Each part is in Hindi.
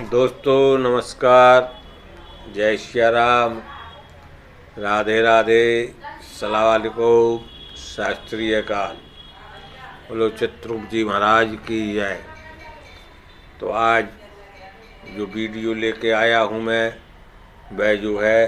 दोस्तों नमस्कार, जय श्री राम, राधे राधे, सलाम वालेकुम, शास्त्रीय काल, बोलो चित्रगुप्त जी महाराज की जय। तो आज जो वीडियो लेके आया हूँ मैं, वह जो है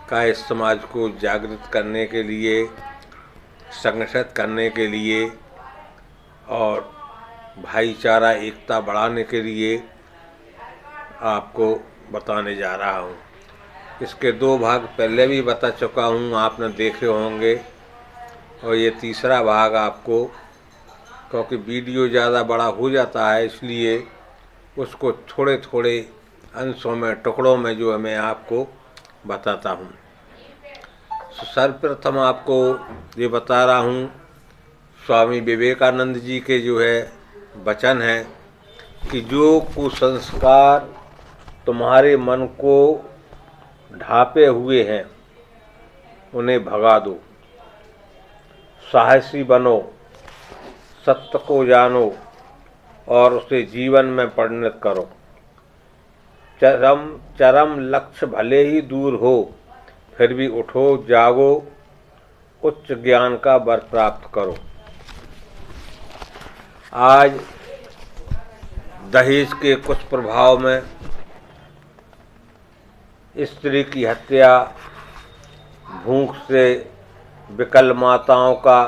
काय समाज को जागृत करने के लिए, संगठित करने के लिए और भाईचारा एकता बढ़ाने के लिए आपको बताने जा रहा हूँ। इसके दो भाग पहले भी बता चुका हूँ, आपने देखे होंगे, और ये तीसरा भाग आपको, क्योंकि वीडियो ज़्यादा बड़ा हो जाता है इसलिए उसको थोड़े थोड़े अंशों में, टुकड़ों में जो है मैं आपको बताता हूँ। सर्वप्रथम आपको ये बता रहा हूँ, स्वामी विवेकानंद जी के जो है वचन है कि जो कुसंस्कार तुम्हारे मन को ढापे हुए हैं उन्हें भगा दो, साहसी बनो, सत्य को जानो और उसे जीवन में परिणत करो। चरम लक्ष्य भले ही दूर हो, फिर भी उठो, जागो, उच्च ज्ञान का वर प्राप्त करो। आज दहेज के कुछ प्रभाव में स्त्री की हत्या, भूख से विकल माताओं का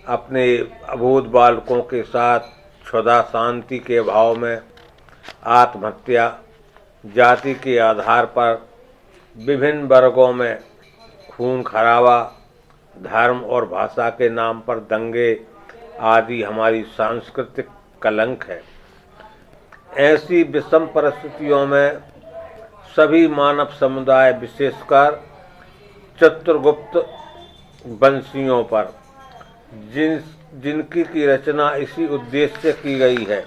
अपने अबोध बालकों के साथ क्षुधा शांति के अभाव में आत्महत्या, जाति के आधार पर विभिन्न वर्गों में खून खराबा, धर्म और भाषा के नाम पर दंगे आदि हमारी सांस्कृतिक कलंक है। ऐसी विषम परिस्थितियों में सभी मानव समुदाय, विशेषकर चित्रगुप्त वंशियों पर, जिनकी की रचना इसी उद्देश्य से की गई है,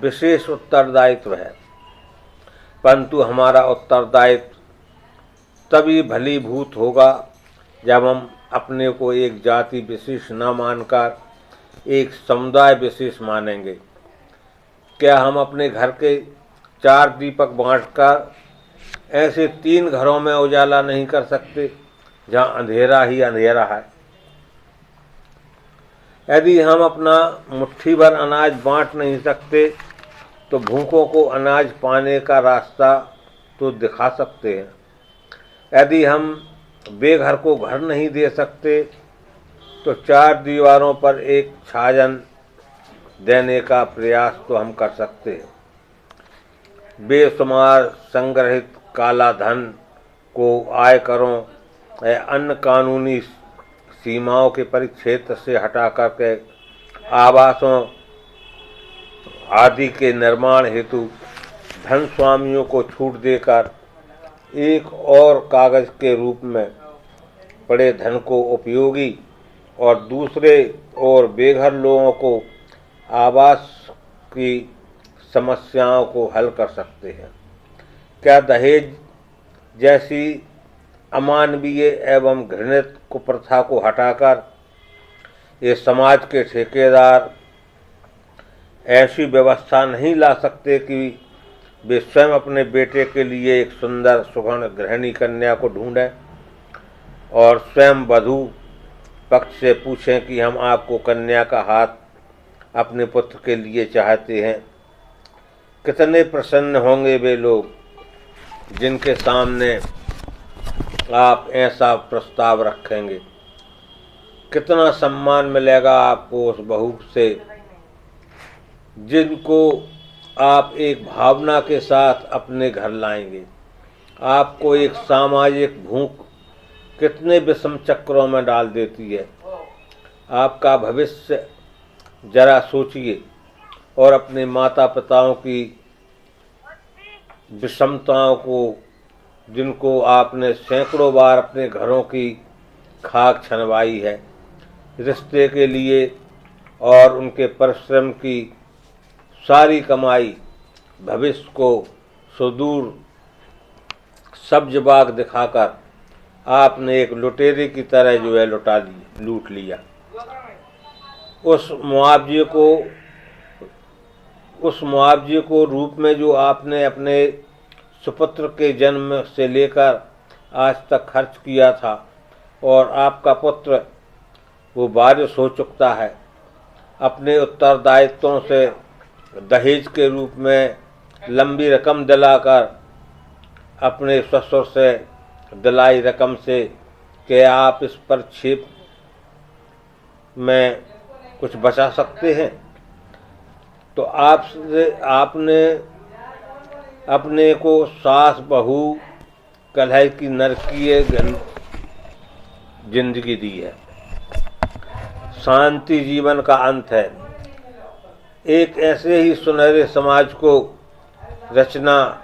विशेष उत्तरदायित्व है। परंतु हमारा उत्तरदायित्व तभी भलीभूत होगा जब हम अपने को एक जाति विशेष न मानकर एक समुदाय विशेष मानेंगे। क्या हम अपने घर के 4 दीपक बांटकर ऐसे 3 घरों में उजाला नहीं कर सकते जहां अंधेरा ही अंधेरा है? यदि हम अपना मुट्ठी भर अनाज बांट नहीं सकते तो भूखों को अनाज पाने का रास्ता तो दिखा सकते हैं। यदि हम बेघर को घर नहीं दे सकते तो 4 दीवारों पर एक छाजन देने का प्रयास तो हम कर सकते हैं। बेशुमार संग्रहित काला धन को आयकरों या अन्य कानूनी सीमाओं के परिक्षेत्र से हटा करके आवासों आदि के निर्माण हेतु धन स्वामियों को छूट देकर एक और कागज के रूप में पड़े धन को उपयोगी और दूसरे और बेघर लोगों को आवास की समस्याओं को हल कर सकते हैं। क्या दहेज जैसी अमानवीय एवं घृणित कुप्रथा को हटाकर ये समाज के ठेकेदार ऐसी व्यवस्था नहीं ला सकते कि वे स्वयं अपने बेटे के लिए एक सुंदर सुगण गृहिणी कन्या को ढूंढें और स्वयं वधू पक्ष से पूछें कि हम आपको कन्या का हाथ अपने पुत्र के लिए चाहते हैं? कितने प्रसन्न होंगे वे लोग जिनके सामने आप ऐसा प्रस्ताव रखेंगे। कितना सम्मान मिलेगा आपको उस बहू से जिनको आप एक भावना के साथ अपने घर लाएंगे। आपको एक सामाजिक भूख कितने विषम चक्रों में डाल देती है। आपका भविष्य जरा सोचिए और अपने माता पिताओं की विषमताओं को, जिनको आपने सैकड़ों बार अपने घरों की खाक छनवाई है रिश्ते के लिए, और उनके परिश्रम की सारी कमाई भविष्य को सुदूर सब्ज बाग दिखाकर आपने एक लुटेरे की तरह जो है लूट लिया। उस मुआवजे को उस मुआवजे को रूप में जो आपने अपने सुपुत्र के जन्म से लेकर आज तक खर्च किया था, और आपका पुत्र वो वारिस हो चुका है, अपने उत्तरदायित्वों से दहेज के रूप में लंबी रकम दिलाकर अपने ससुर से दिलाई रकम से कि आप इस पर छेप में कुछ बचा सकते हैं, तो आपने अपने को सास बहू कलह की नरकीय जिंदगी दी है। शांति जीवन का अंत है। एक ऐसे ही सुनहरे समाज को रचना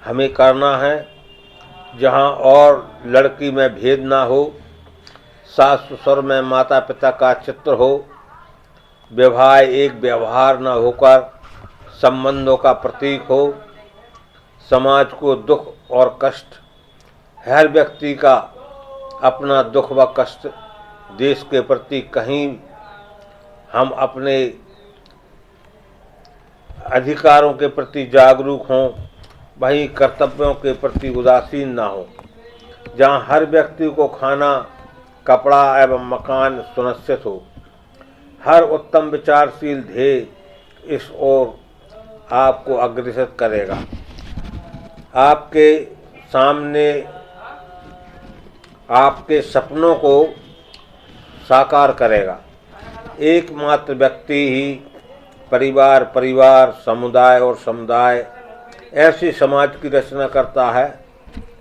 हमें करना है जहां और लड़की में भेद ना हो, सास ससुर में माता पिता का चित्र हो, विवाह एक व्यवहार न होकर संबंधों का प्रतीक हो, समाज को दुख और कष्ट, हर व्यक्ति का अपना दुख व कष्ट, देश के प्रति कहीं हम अपने अधिकारों के प्रति जागरूक हों, वहीं कर्तव्यों के प्रति उदासीन ना हो, जहां हर व्यक्ति को खाना, कपड़ा एवं मकान सुनिश्चित हो। हर उत्तम विचारशील ध्येय इस ओर आपको अग्रसर करेगा, आपके सामने आपके सपनों को साकार करेगा। एकमात्र व्यक्ति ही परिवार, समुदाय और समुदाय ऐसे समाज की रचना करता है।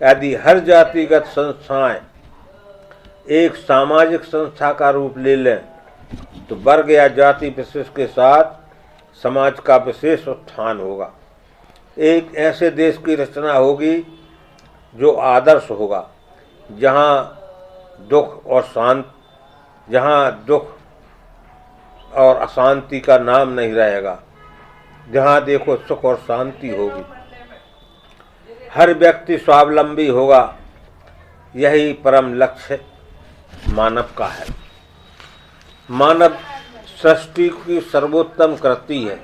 यदि हर जातिगत संस्थाएं एक सामाजिक संस्था का रूप ले लें तो वर्ग या जाति विशेष के साथ समाज का विशेष उत्थान होगा। एक ऐसे देश की रचना होगी जो आदर्श होगा, जहां दुख और अशांति का नाम नहीं रहेगा, जहां देखो सुख और शांति होगी। हर व्यक्ति स्वावलंबी होगा। यही परम लक्ष्य मानव का है। मानव सृष्टि की सर्वोत्तम कृति है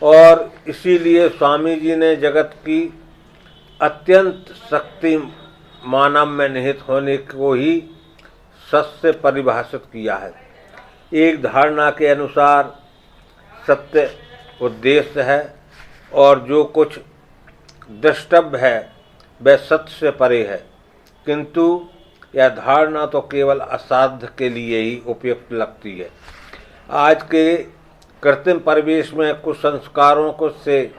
और इसीलिए स्वामी जी ने जगत की अत्यंत शक्ति मानव में निहित होने को ही सत्य परिभाषित किया है। एक धारणा के अनुसार सत्य उद्देश्य है और जो कुछ द्रष्टव्य है वह सत्य से परे है, किंतु यह धारणा तो केवल असाध्य के लिए ही उपयुक्त लगती है। आज के कृत्रिम परिवेश में कुछ संस्कारों को से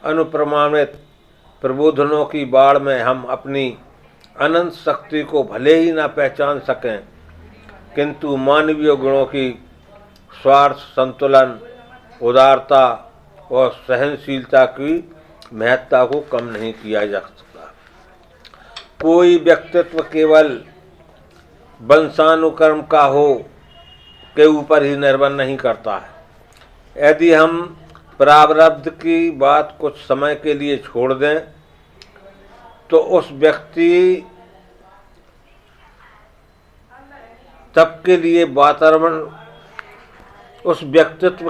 अनुप्रमाणित प्रबोधनों की बाढ़ में हम अपनी अनंत शक्ति को भले ही न पहचान सकें, किंतु मानवीय गुणों की स्वार्थ, संतुलन, उदारता और सहनशीलता की महत्ता को कम नहीं किया जा सकता। कोई व्यक्तित्व केवल वंशानुक्रम का हो के ऊपर ही निर्भर नहीं करता है। यदि हम प्रारब्ध की बात कुछ समय के लिए छोड़ दें तो उस व्यक्तित्व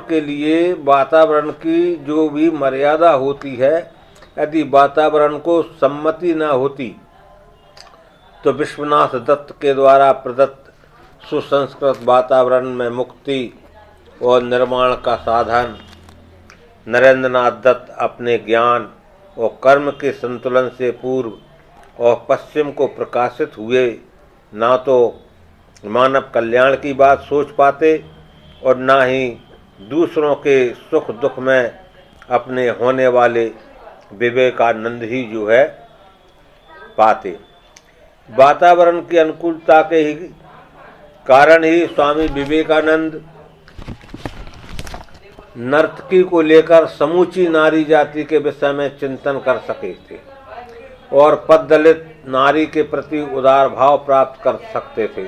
के लिए वातावरण की जो भी मर्यादा होती है, यदि वातावरण को सम्मति न होती तो विश्वनाथ दत्त के द्वारा प्रदत्त सुसंस्कृत वातावरण में मुक्ति और निर्माण का साधन नरेंद्रनाथ दत्त अपने ज्ञान और कर्म के संतुलन से पूर्व और पश्चिम को प्रकाशित हुए ना तो मानव कल्याण की बात सोच पाते और ना ही दूसरों के सुख दुख में अपने होने वाले विवेकानंद ही जो है पाते। वातावरण की अनुकूलता के ही कारण ही स्वामी विवेकानंद नर्तकी को लेकर समूची नारी जाति के विषय में चिंतन कर सके थे और पददलित नारी के प्रति उदार भाव प्राप्त कर सकते थे।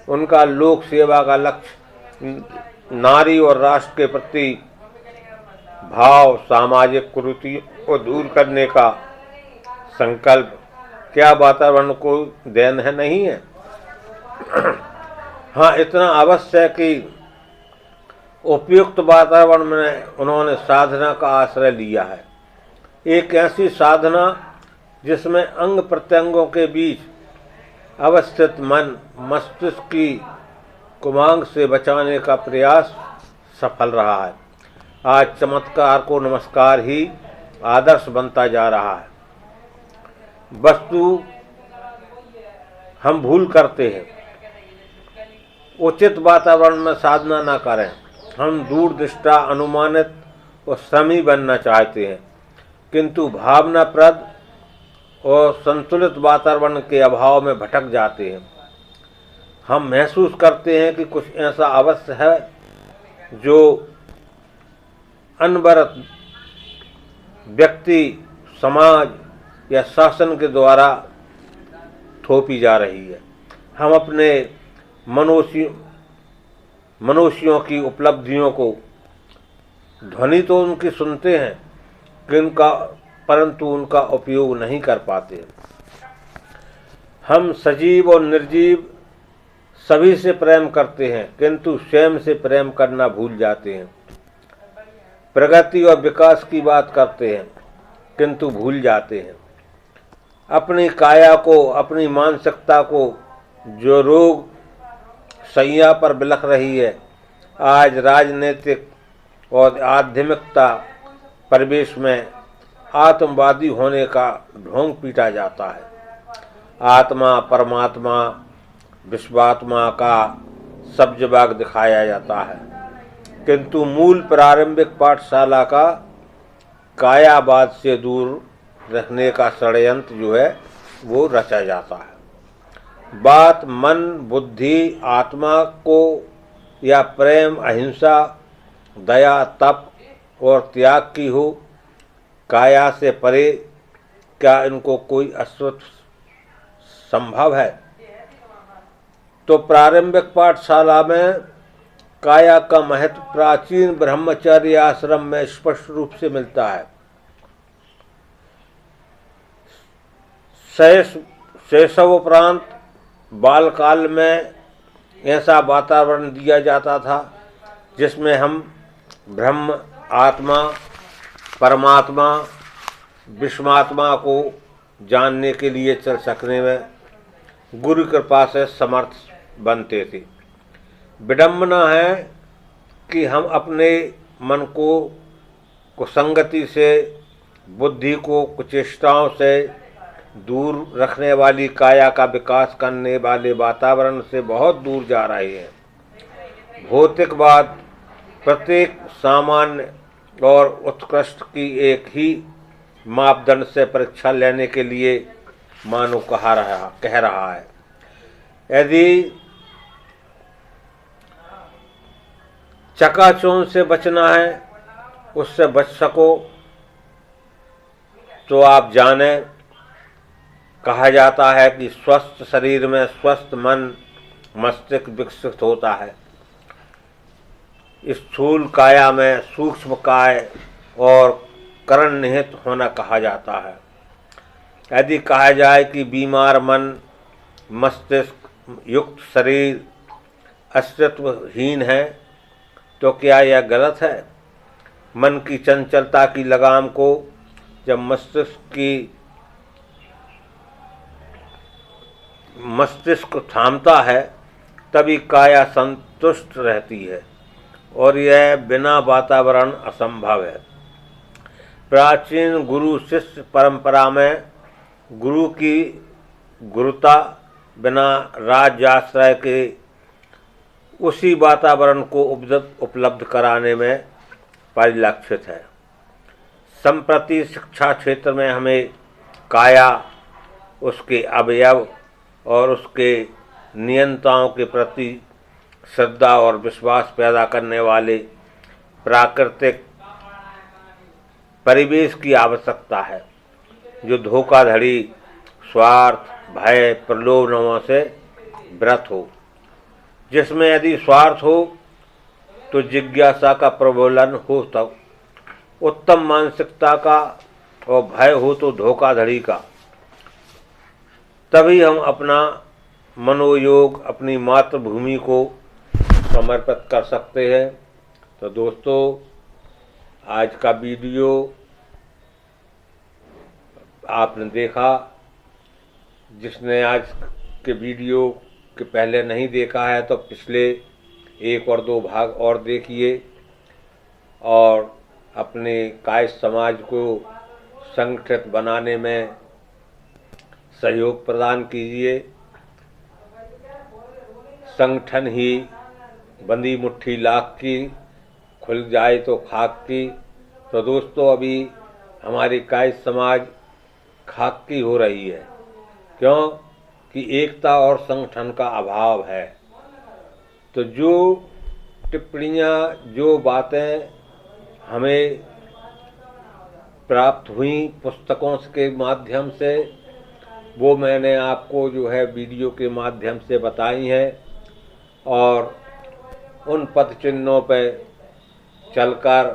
उनका लोक सेवा का लक्ष्य नारी और राष्ट्र के प्रति भाव, सामाजिक कुरीतियों को दूर करने का संकल्प क्या वातावरण को देन है? नहीं है। हाँ, इतना अवश्य है कि उपयुक्त वातावरण में उन्होंने साधना का आश्रय लिया है। एक ऐसी साधना जिसमें अंग प्रत्यंगों के बीच अवस्थित मन मस्तिष्क की कुमांग से बचाने का प्रयास सफल रहा है। आज चमत्कार को नमस्कार ही आदर्श बनता जा रहा है। वस्तु हम भूल करते हैं, उचित वातावरण में साधना न करें। हम दूरदृष्टा, अनुमानित और श्रमी बनना चाहते हैं, किंतु भावनाप्रद और संतुलित वातावरण के अभाव में भटक जाते हैं। हम महसूस करते हैं कि कुछ ऐसा अवश्य है जो अनवरत व्यक्ति, समाज या शासन के द्वारा थोपी जा रही है। हम अपने मनुष्यों की उपलब्धियों को ध्वनि तो उनकी सुनते हैं परंतु उनका उपयोग नहीं कर पाते। हम सजीव और निर्जीव सभी से प्रेम करते हैं, किंतु स्वयं से प्रेम करना भूल जाते हैं। प्रगति और विकास की बात करते हैं, किंतु भूल जाते हैं। अपनी काया को, अपनी मानसिकता को जो रोग सैया पर बिलख रही है, आज राजनीतिक और आध्यात्मिकता परिवेश में आत्मवादी होने का ढोंग पीटा जाता है। आत्मा, परमात्मा, विश्वात्मा का सब जवाब दिखाया जाता है, किंतु मूल प्रारंभिक पाठशाला का कायावाद से दूर रखने का षड्यंत्र जो है वो रचा जाता है। बात मन, बुद्धि, आत्मा को या प्रेम, अहिंसा, दया, तप और त्याग की हो, काया से परे क्या इनको कोई अस्तित्व संभव है? तो प्रारंभिक पाठशाला में काया का महत्व प्राचीन ब्रह्मचर्य आश्रम में स्पष्ट रूप से मिलता है। शैशव उपरांत बालकाल में ऐसा वातावरण दिया जाता था जिसमें हम ब्रह्म, आत्मा, परमात्मा, विश्वात्मा को जानने के लिए चल सकने में गुरु कृपा से समर्थ बनते थे। विडंबना है कि हम अपने मन को कुसंगति से, बुद्धि को कुचेष्टाओं से दूर रखने वाली काया का विकास करने वाले वातावरण से बहुत दूर जा रहे हैं। भौतिकवाद प्रत्येक सामान्य और उत्कृष्ट की एक ही मापदंड से परीक्षा लेने के लिए मानो कह रहा है। यदि चकाचौंध से बचना है, उससे बच सको तो आप जानें, कहा जाता है कि स्वस्थ शरीर में स्वस्थ मन मस्तिष्क विकसित होता है। स्थूल काया में सूक्ष्म काय और करण निहित होना कहा जाता है। यदि कहा जाए कि बीमार मन, मस्तिष्क युक्त शरीर अस्तित्वहीन है, तो क्या यह गलत है? मन की चंचलता की लगाम को जब मस्तिष्क थामता है, तभी काया संतुष्ट रहती है, और यह बिना वातावरण असंभव है। प्राचीन गुरु शिष्य परंपरा में गुरु की गुरुता बिना राज्याश्रय के उसी वातावरण को उपलब्ध कराने में परिलक्षित है। संप्रति शिक्षा क्षेत्र में हमें काया, उसके अवयव और उसके नियंताओं के प्रति श्रद्धा और विश्वास पैदा करने वाले प्राकृतिक परिवेश की आवश्यकता है, जो धोखाधड़ी, स्वार्थ, भय, प्रलोभनों से व्रत हो। जिसमें यदि स्वार्थ हो तो जिज्ञासा का प्रबोधन हो, तब उत्तम मानसिकता का, और भय हो तो धोखाधड़ी का। तभी हम अपना मनोयोग अपनी मातृभूमि को समर्पित कर सकते हैं तो दोस्तों, आज का वीडियो आपने देखा। जिसने आज के वीडियो के पहले नहीं देखा है तो पिछले 1 और 2 भाग और देखिए और अपने कायस्थ समाज को संगठित बनाने में सहयोग प्रदान कीजिए। संगठन ही बंदी मुट्ठी लाख की, खुल जाए तो खाक की। तो दोस्तों, अभी हमारी कायस्थ समाज खाक की हो रही है, क्यों कि एकता और संगठन का अभाव है। तो जो टिप्पणियाँ, जो बातें हमें प्राप्त हुई पुस्तकों के माध्यम से, वो मैंने आपको जो है वीडियो के माध्यम से बताई हैं और उन पद चिन्हों पर चलकर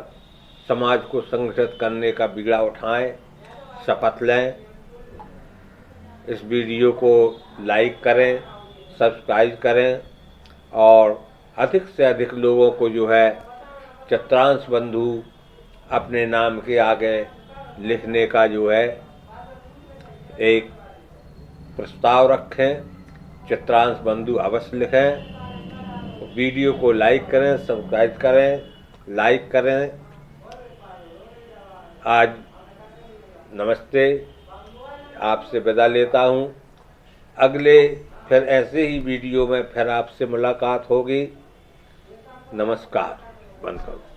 समाज को संगठित करने का बीड़ा उठाएं, शपथ लें। इस वीडियो को लाइक करें, सब्सक्राइब करें और अधिक से अधिक लोगों को जो है चित्रांश बंधु अपने नाम के आगे लिखने का जो है एक प्रस्ताव रखें। चित्रांश बंधु अवश्य लिखें। वीडियो को लाइक करें, सब्सक्राइब करें, लाइक करें। आज नमस्ते, आपसे विदा लेता हूँ। अगले फिर ऐसे ही वीडियो में फिर आपसे मुलाकात होगी। नमस्कार। बंद करो।